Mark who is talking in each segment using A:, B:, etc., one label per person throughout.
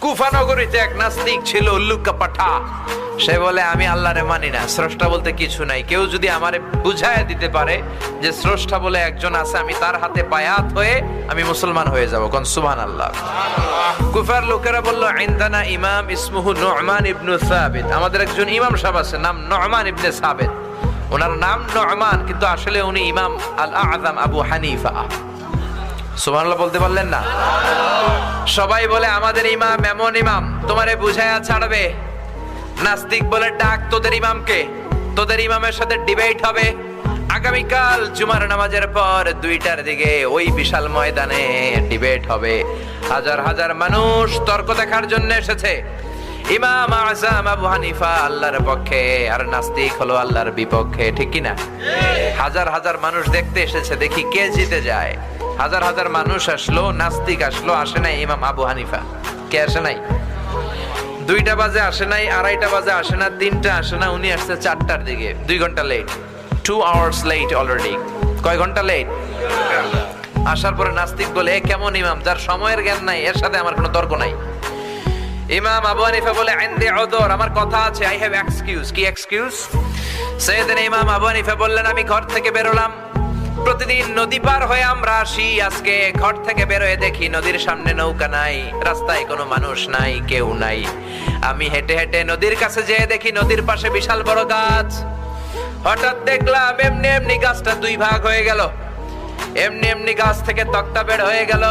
A: কুফা নগরীতে এক নাস্তিক ছিল, উল্লুকা পাঠা। সে বলে আমি আল্লাহরে মানি না, স্রষ্টা বলতে কিছু নাই। কেউ যদি আমারে বুঝায় দিতে পারে যে স্রষ্টা বলে একজন আছে, আমি তার হাতে বায়াত হয়ে আমি মুসলমান হয়ে যাব। কোন সুবহানাল্লাহ। কুফার লোকেরা বলল, ইনদানা ইমাম ইসমুহু নু'মান ইবনে সাবিত, আমাদের একজন ইমাম সাহেব আছে, নাম নু'মান ইবনে সাবিত। ওনার নাম নু'মান, কিন্তু আসলে উনি ইমাম আল আযম আবু হানিফা। সুবহানাল্লাহ বলতে পারলেন না? সবাই বলে আমাদের ইমাম এমন ইমাম তোমারে বুঝায়া ছাড়বে। নাস্তিক বলে, ডাক তোদের ইমামকে, তোদের ইমামের সাথে ডিবেট হবে আগামীকাল জুমার নামাজের পর 2টার দিকে ওই বিশাল ময়দানে ডিবেট হবে। হাজার হাজার মানুষ তর্ক দেখার জন্য এসেছে। ইমাম আযম আবু হানিফা আল্লাহর পক্ষে, আর নাস্তিক হলো আল্লাহর বিপক্ষে, ঠিক কি না? হাজার হাজার মানুষ দেখতে এসেছে, দেখি কে জিতে যায়। হাজার হাজার মানুষ আসলো, নাস্তিক আসলো, আসে নাই ইমাম আবু হানিফা। কে আসে নাই? 2টা বাজে আসে নাই, 2:30 বাজে আসে না, 3টা আসে না, উনি আসছে 4টার দিকে, 2 ঘন্টা লেট, 2 hours লেট অলরেডি। কয় ঘন্টা লেট? আসার পরে নাস্তিক বলে, এ কেমন ইমাম যার সময়ের জ্ঞান নাই, এর সাথে আমার কোনো তর্ক নাই। ইমাম আবু হানিফা বলে, ইনদি উযর, আমার কথা আছে, আই হ্যাভ এক্সকিউজ। কি এক্সকিউজ? সাইয়েদনা ইমাম আবু হানিফা বললেন, আমি ঘর থেকে বেরোলাম, প্রতিদিন নদী পার হয়ে আমরা আসি, আজকে ঘর থেকে বের হয়ে দেখি নদীর সামনে নৌকা নাই, রাস্তায় কোনো মানুষ নাই, কেউ নাই। আমি হেঁটে হেঁটে নদীর কাছে যেয়ে দেখি নদীর পাশে বিশাল বড় গাছ। হঠাৎ দেখলাম এমনি এমনি গাছটা 2 ভাগ হয়ে গেল, এমনি এমনি গাছ থেকে তক্তা বের হয়ে গেল,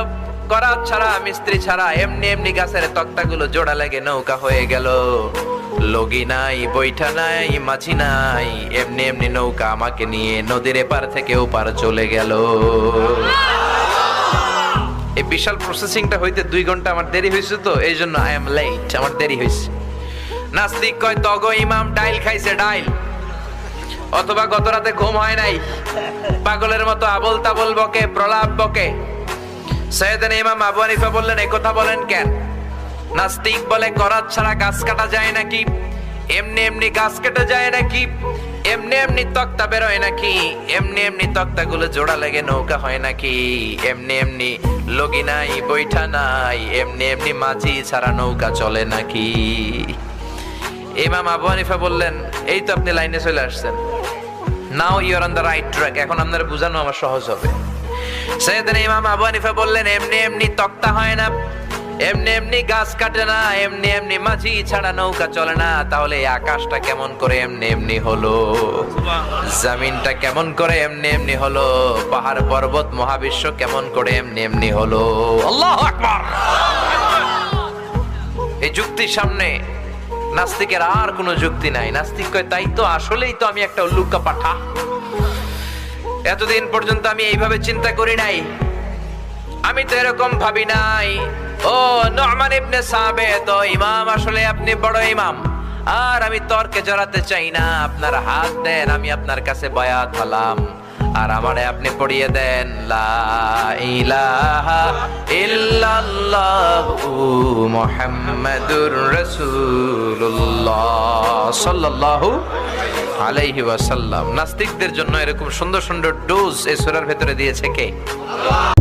A: করাত ছাড়া মিস্ত্রি ছাড়া এমনি এমনি গাছের তক্তাগুলো জোড়া লেগে নৌকা হয়ে গেল। লগি নাই, বৈঠা নাই, মাঝি নাই, এমনি এমনি নৌকা আমাকে নিয়ে নদীর এপার থেকে ওপার চলে গেল। এই বিশাল প্রসেসিংটা হইতে 2 ঘন্টা আমার দেরি হয়েছে, তো এই জন্য আই এম লেট, আমার দেরি হয়েছে। নাস্তিক কয়, তগো ইমাম ডাইল খাইছে, ডাইল, অথবা গত রাতে ঘুম হয় নাই, পাগলের মতো আবল তাবল বকে, প্রলাপ বকে। সাইয়েদনা ইমাম আবু হানিফা বললেন, এই কথা বলেন কেন? নাস্তিক বলে, করাত ছাড়া গাছ কাটা যায় নাকি? এমনি এমনি গাছ কেটে যায় নাকি? এমনি এমনি তক্তা বের হয় নাকি? এমনি এমনি তক্তাগুলো জোড়া লেগে নৌকা হয় নাকি? এমনি এমনি লগি নাই, বৈঠা নাই, এমনি এমনি মাঝি ছাড়া নৌকা চলে নাকি? ইমাম আবু হানিফা বললেন, এই তো আপনি লাইনে চলে আসছেন, now you are on the right track, এখন আপনারা বুঝানো আমার সহজ হবে। সাইয়েদনা ইমাম আবু হানিফা বললেন, এমনি এমনি তক্তা হয় না, এমনি এমনি গাছ কাটে না, এমনি এমনি মাঝি ছাড়া নৌকা চলে না। তাহলে আকাশটা কেমন করে এমনি এমনি হলো? জমিনটা কেমন করে এমনি এমনি হলো? পাহাড় পর্বত মহাবিশ্ব কেমন করে এমনি এমনি হলো? আল্লাহু আকবার। এই যুক্তির সামনে নাস্তিকের আর কোনো যুক্তি নাই। নাস্তিক কয়, তাই তো, আসলেই তো আমি একটা উল্লুকা পাঠা, এতদিন পর্যন্ত আমি এইভাবে চিন্তা করি নাই, আমি তো এরকম ভাবি নাই। ও নু'মান ইবনে সাবিত, ও ইমাম, আসলে আপনি বড় ইমাম, আর আমি তর্কে জড়াতে চাই না। আপনার হাত দেন, আমি আপনার কাছে বায়াত হলাম, আর আমারে আপনি পড়িয়ে দেন লা ইলাহা ইল্লাল্লাহু মুহাম্মাদুর রাসূলুল্লাহ সাল্লাল্লাহু আলাইহি ওয়াসাল্লাম। নাস্তিকদের জন্য এরকম সুন্দর সুন্দর ডোজ এই সূরার ভেতরে দিয়েছে কে? আল্লাহ।